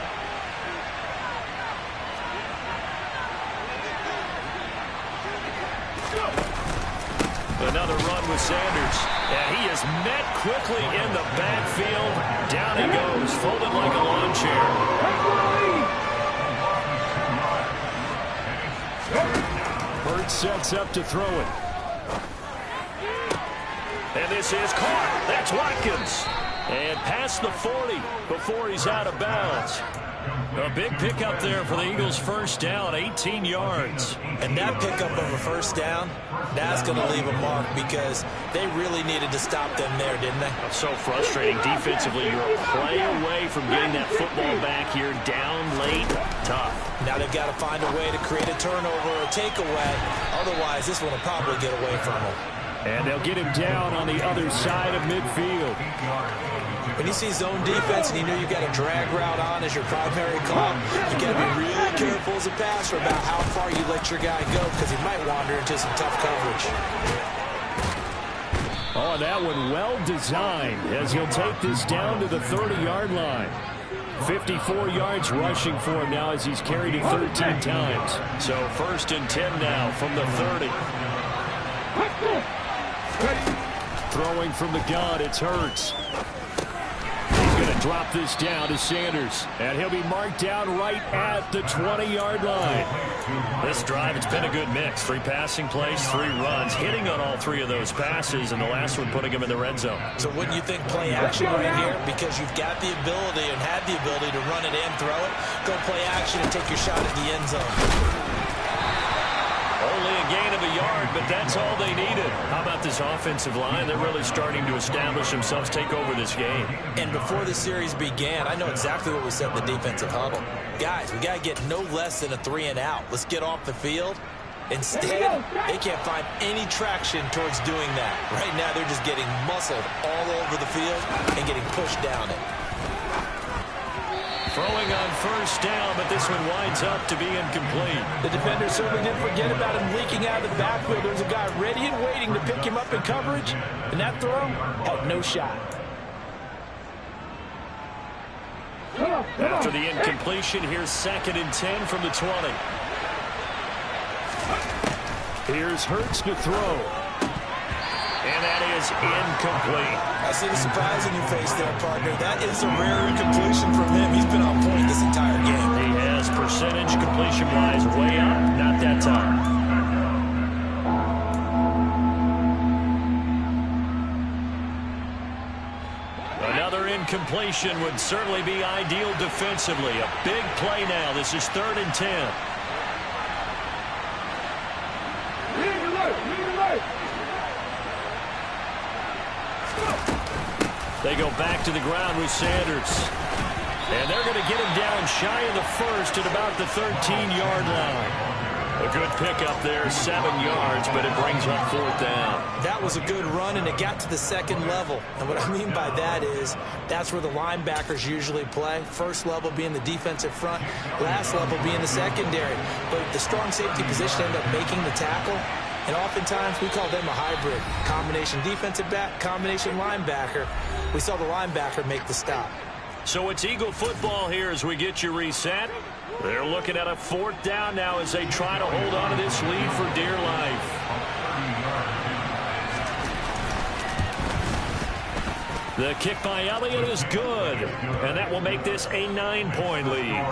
A: Another run with Sanders. And he is met quickly in the backfield. Down he goes, folded like a lawn chair. Hurts sets up to throw it. And this is caught. That's Watkins. And past the 40 before he's out of bounds. A big pickup there for the Eagles' first down, 18 yards.
B: And that pickup of a first down, that's going to leave a mark because they really needed to stop them there, didn't they?
A: So frustrating defensively. You're a play away from getting that football back here, down late, tough.
B: Now they've got to find a way to create a turnover or a takeaway. Otherwise, this one will probably get away from them.
F: And they'll get him down on the other side of midfield.
B: When you see zone defense and you know you've got a drag route on as your primary call, you've got to be really careful as a passer about how far you let your guy go because he might wander into some tough coverage.
F: Oh, that one well designed as he'll take this down to the 30-yard line. 54 yards rushing for him now as he's carried it 13 times.
A: So 1st and 10 now from the 30.
F: Throwing from the gun, it's Hurts. He's going to drop this down to Sanders. And he'll be marked down right at the 20-yard line.
A: This drive, it's been a good mix. 3 passing plays, 3 runs, hitting on all 3 of those passes, and the last one putting him in the red zone.
B: So wouldn't you think play action right here? Because you've got the ability and had the ability to run it and throw it. Go play action and take your shot at the end zone.
A: Only a gain of a yard, but that's all they needed. How about this offensive line? They're really starting to establish themselves, take over this game.
B: And before the series began, I know exactly what we said in the defensive huddle. Guys, we got to get no less than a 3 and out. Let's get off the field. Instead, they can't find any traction towards doing that. Right now, they're just getting muscled all over the field and getting pushed down it.
A: Throwing on first down, but this one winds up to be incomplete.
B: The defender certainly didn't forget about him leaking out of the backfield. There's a guy ready and waiting to pick him up in coverage, and that throw had no shot.
A: After the incompletion, here's 2nd and 10 from the 20.
F: Here's Hurts to throw.
A: And that is incomplete.
B: I see the surprise in your face there, partner. That is a rare incompletion from him. He's been on point this entire game.
A: He has percentage completion-wise way up, not that time. Another incompletion would certainly be ideal defensively. A big play now. This is 3rd and 10. They go back to the ground with Sanders. And they're going to get him down shy of the 1st at about the 13-yard line. A good pickup there, 7 yards, but it brings up 4th down.
B: That was a good run, and it got to the 2nd level. And what I mean by that is that's where the linebackers usually play. First level being the defensive front, last level being the secondary. But the strong safety position ended up making the tackle. And oftentimes we call them a hybrid. Combination defensive back, combination linebacker. We saw the linebacker make the stop.
A: So it's Eagle football here as we get you reset. They're looking at a 4th down now as they try to hold on to this lead for dear life. The kick by Elliott is good, and that will make this a 9-point lead.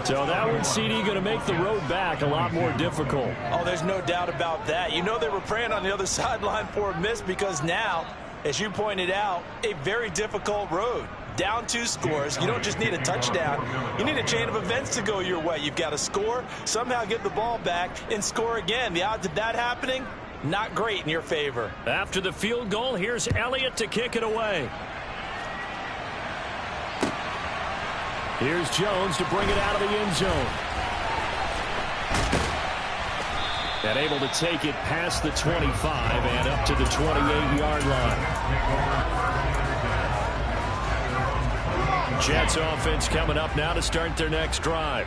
A: So that one, CD, going to make the road back a lot more difficult.
B: Oh, there's no doubt about that. You know they were praying on the other sideline for a miss because now, as you pointed out, a very difficult road. Down 2 scores. You don't just need a touchdown. You need a chain of events to go your way. You've got to score, somehow get the ball back, and score again. The odds of that happening, not great in your favor.
A: After the field goal, here's Elliott to kick it away.
F: Here's Jones to bring it out of the end zone. And able to take it past the 25 and up to the 28-yard line. Jets offense coming up now to start their next drive.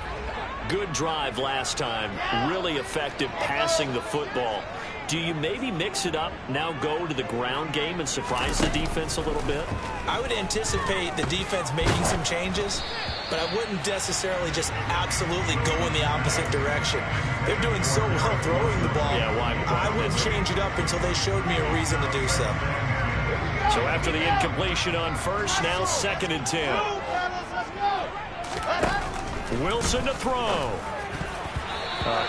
F: Good drive last time. Really effective passing the football.
A: do you maybe mix it up, now go to the ground game and surprise the defense a little bit?
B: I would anticipate the defense making some changes, but I wouldn't necessarily just absolutely go in the opposite direction. They're doing so well throwing the ball.
A: Yeah, why
B: I wouldn't change it up until they showed me a reason to do so.
A: So after the incompletion on first, now 2nd and 10. Wilson to throw.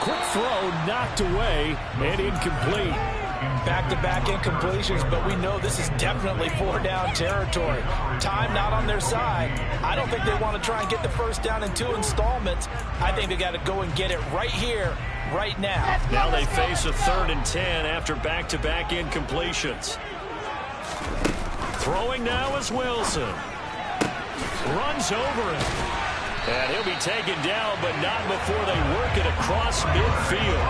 F: Quick throw knocked away and incomplete.
B: Back-to-back incompletions, but we know this is definitely 4-down territory. Time not on their side. I don't think they want to try and get the first down in 2 installments. I think they got to go and get it right here, right now.
A: Now they face a 3rd and 10 after back-to-back incompletions. Throwing now is Wilson. Runs over it. And he'll be taken down, but not before they work it across midfield.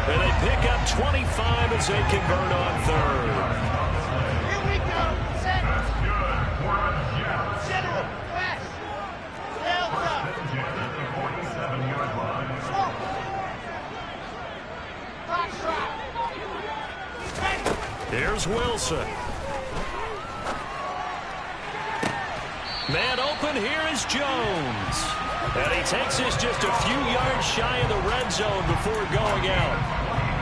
A: And they pick up 25 as they convert on 3rd.
D: Here we go. Set.
C: That's good for a Jets.
D: Center. West. Delta.
C: Jets at the 47-yard line.
D: Smoke. Box trap. Ready.
A: Here's Wilson. Man open, here is Jones. And he takes this just a few yards shy of the red zone before going out.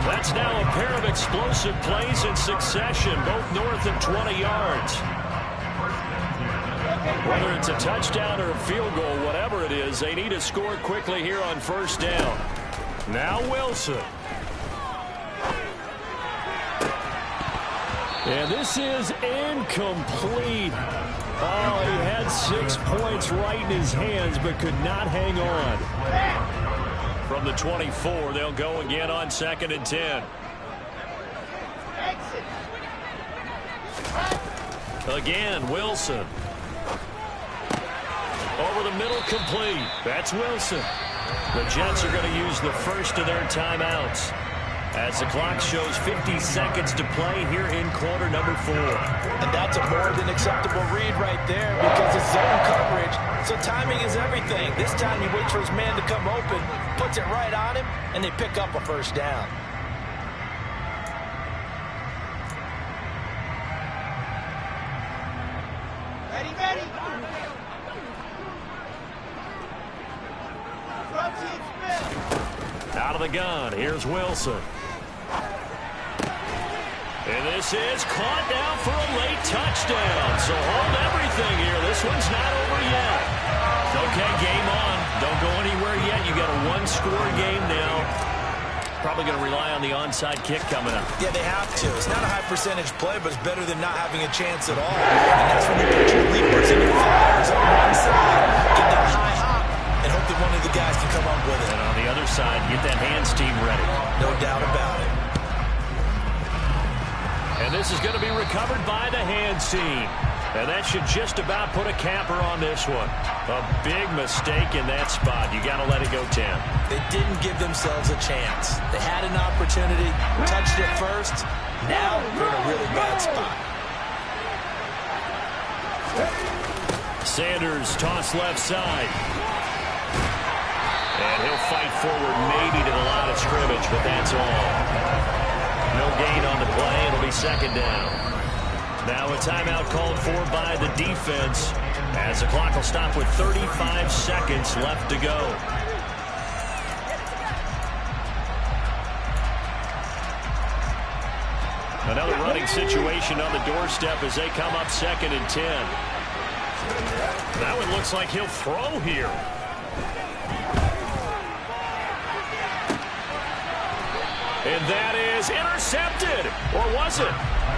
A: That's now a pair of explosive plays in succession, both north of 20 yards. Whether it's a touchdown or a field goal, whatever it is, they need to score quickly here on first down. Now Wilson.
F: And this is incomplete. Oh, he had 6 points right in his hands, but could not hang on.
A: From the 24, they'll go again on 2nd and 10.
D: Exit.
A: Again, Wilson. Over the middle, complete. That's Wilson. The Jets are going to use the first of their timeouts as the clock shows 50 seconds to play here in quarter number 4.
B: And that's a more than acceptable read right there because it's zone coverage. So timing is everything. This time he waits for his man to come open, puts it right on him, and they pick up a first down.
D: Ready, ready. Front team spin.
A: Out of the gun, here's Wilson. And this is caught now for a late touchdown. So hold everything here. This one's not over yet. Okay, game on. Don't go anywhere yet. You got a one-score game now. Probably going to rely on the onside kick coming up.
B: Yeah, they have to. It's not a high percentage play, but it's better than not having a chance at all. And that's when you put your leapers and your flyers on one side, get that high hop, and hope that one of the guys can come up with it.
A: And on the other side, get that hands team ready.
B: No doubt about it.
A: And this is going to be recovered by the hands team. And that should just about put a capper on this one. A big mistake in that spot. You got to let it go 10.
B: They didn't give themselves a chance. They had an opportunity, touched it first. Now they're in a really bad spot.
A: Sanders toss left side. And he'll fight forward maybe to the line of scrimmage, but that's all. No gain on the play. It'll be 2nd down. Now a timeout called for by the defense as the clock will stop with 35 seconds left to go. Another running situation on the doorstep as they come up 2nd and 10. That one looks like he'll throw here. And that is intercepted. Or was it?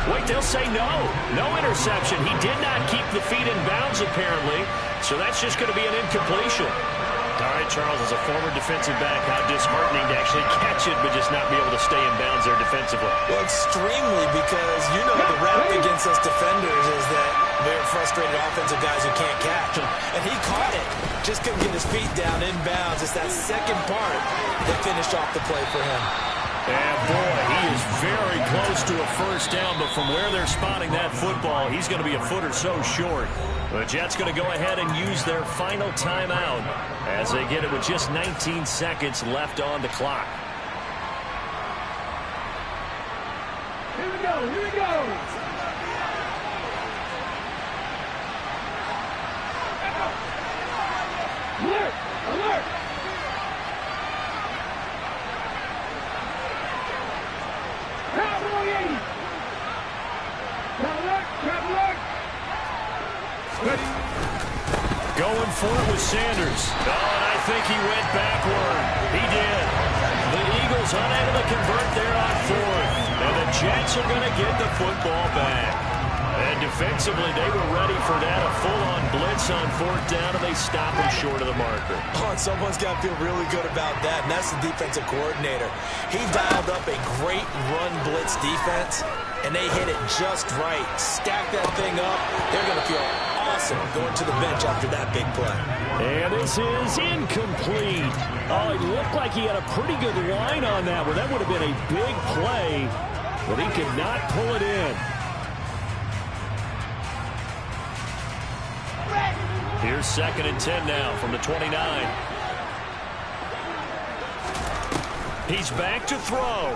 A: Wait, they'll say no. No interception. He did not keep the feet in bounds, apparently. So that's just going to be an incompletion. All right, Charles, as a former defensive back, how disheartening to actually catch it, but just not be able to stay in bounds there defensively.
B: Well, extremely, because you know the rap against us defenders is that they're frustrated offensive guys who can't catch. And he caught it. Just couldn't get his feet down in bounds. It's that second part that finished off the play for him.
A: And boy, he is very close to a first down, but from where they're spotting that football, he's going to be a foot or so short. The Jets going to go ahead and use their final timeout as they get it with just 19 seconds left on the clock.
G: Here we go. Alert! Alert! Cowboy 80! Alert! Alert!
A: Good. Going for it with Sanders. Oh, and I think he went backward. He did. The Eagles unable to convert there on fourth. And the Jets are going to get the football back. And defensively, they were ready for that. A full-on blitz on fourth down, and they stop him short of the marker.
B: Oh, and someone's got to feel really good about that, and that's the defensive coordinator. He dialed up a great run blitz defense, and they hit it just right. Stack that thing up. They're going to feel awesome going to the bench after that big play.
F: And this is incomplete. Oh, it looked like he had a pretty good line on that one. That would have been a big play, but he could not pull it in.
A: Here's 2nd and 10 now from the 29. He's back to throw.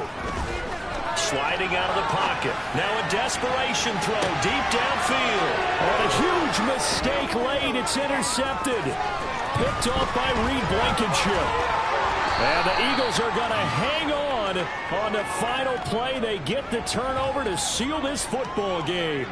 A: Sliding out of the pocket. Now a desperation throw deep downfield.
F: On a huge mistake late. It's intercepted. Picked off by Reed Blankenship. And the Eagles are going to hang on the final play. They get the turnover to seal this football game.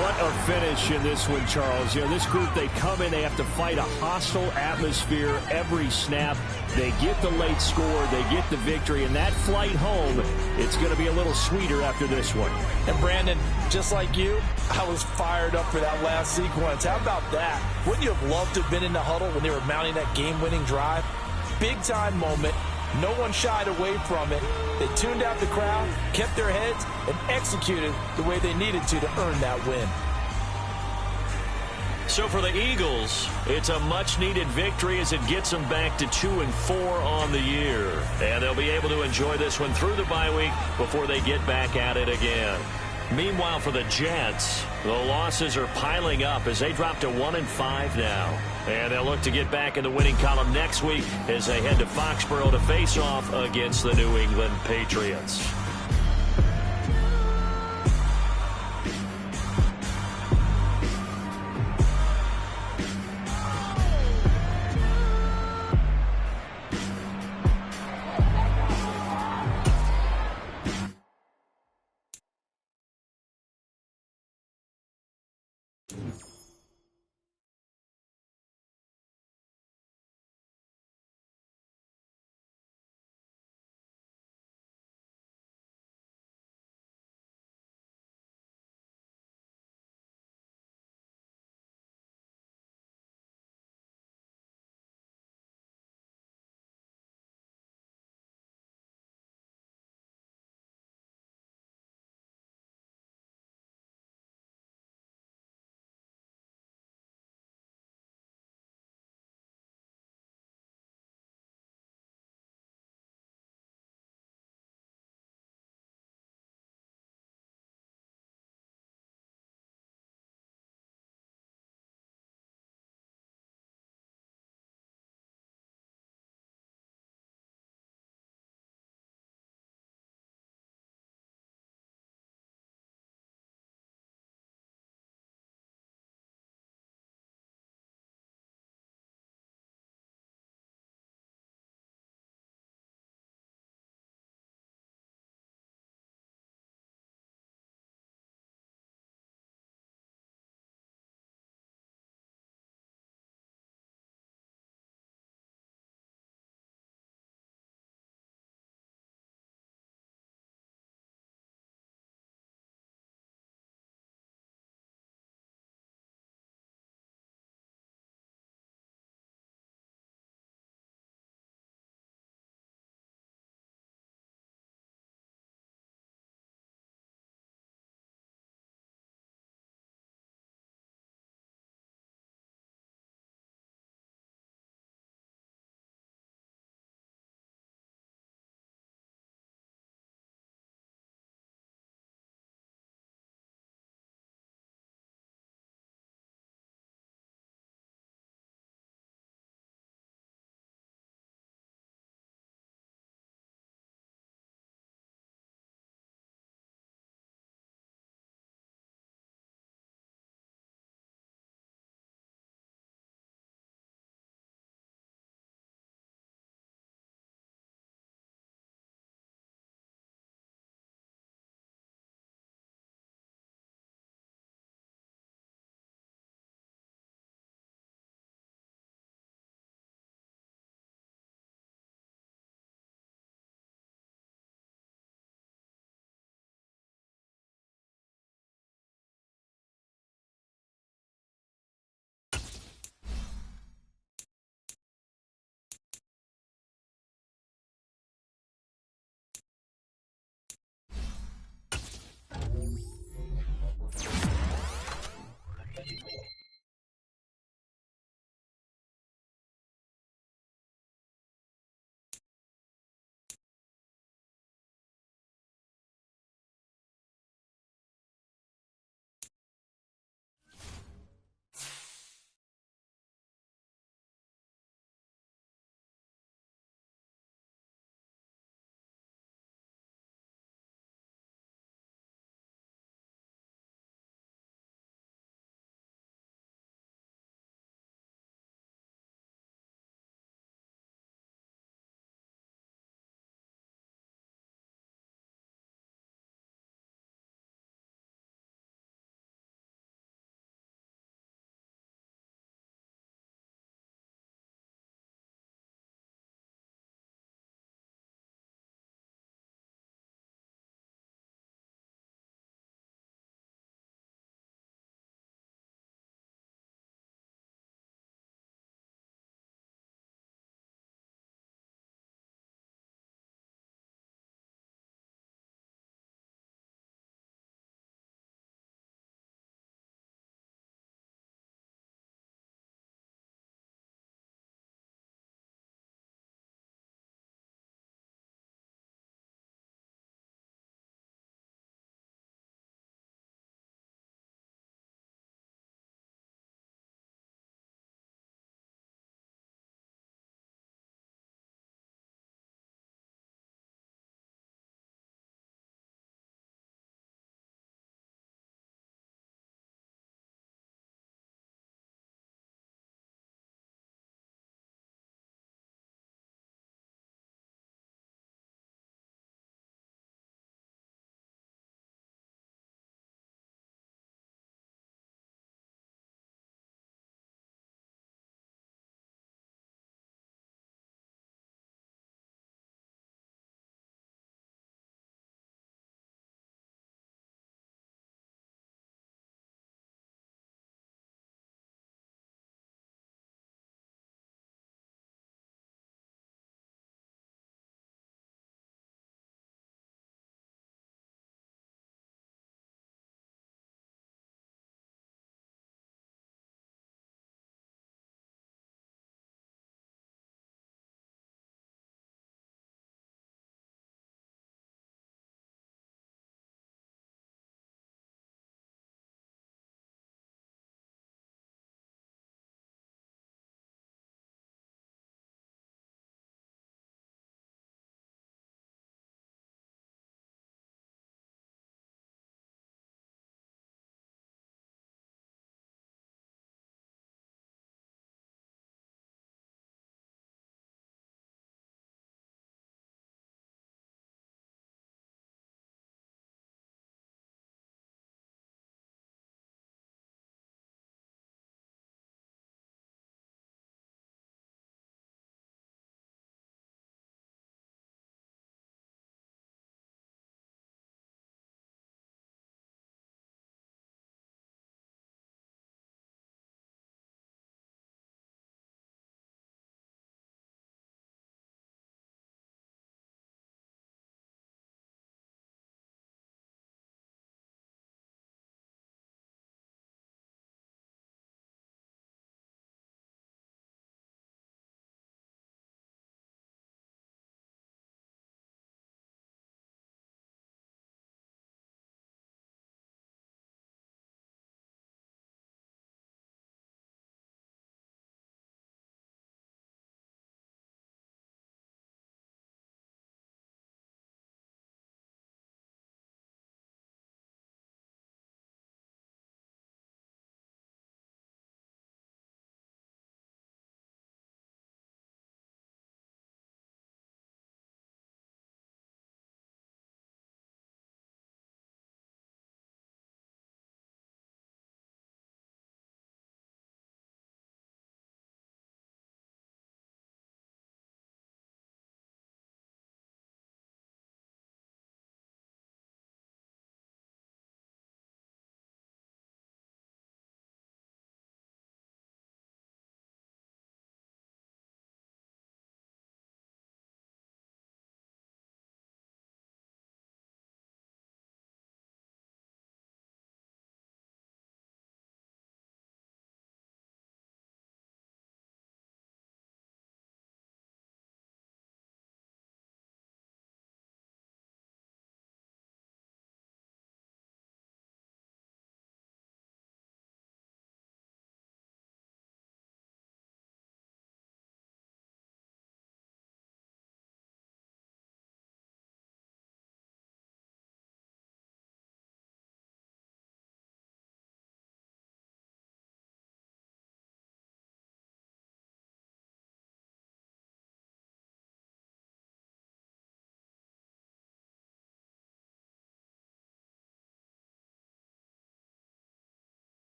F: What a finish in this one, Charles. You know, this group, they come in, they have to fight a hostile atmosphere every snap. They get the late score, they get the victory, and that flight home, it's going to be a little sweeter after this one.
B: And Brandon, just like you, I was fired up for that last sequence. How about that? Wouldn't you have loved to have been in the huddle when they were mounting that game-winning drive? Big-time moment. No one shied away from it. They tuned out the crowd, kept their heads, and executed the way they needed to earn that win.
A: So for the Eagles, it's a much-needed victory as it gets them back to 2-4 on the year. And they'll be able to enjoy this one through the bye week before they get back at it again. Meanwhile, for the Jets, the losses are piling up as they drop to 1-5 now. And they'll look to get back in the winning column next week as they head to Foxborough to face off against the New England Patriots.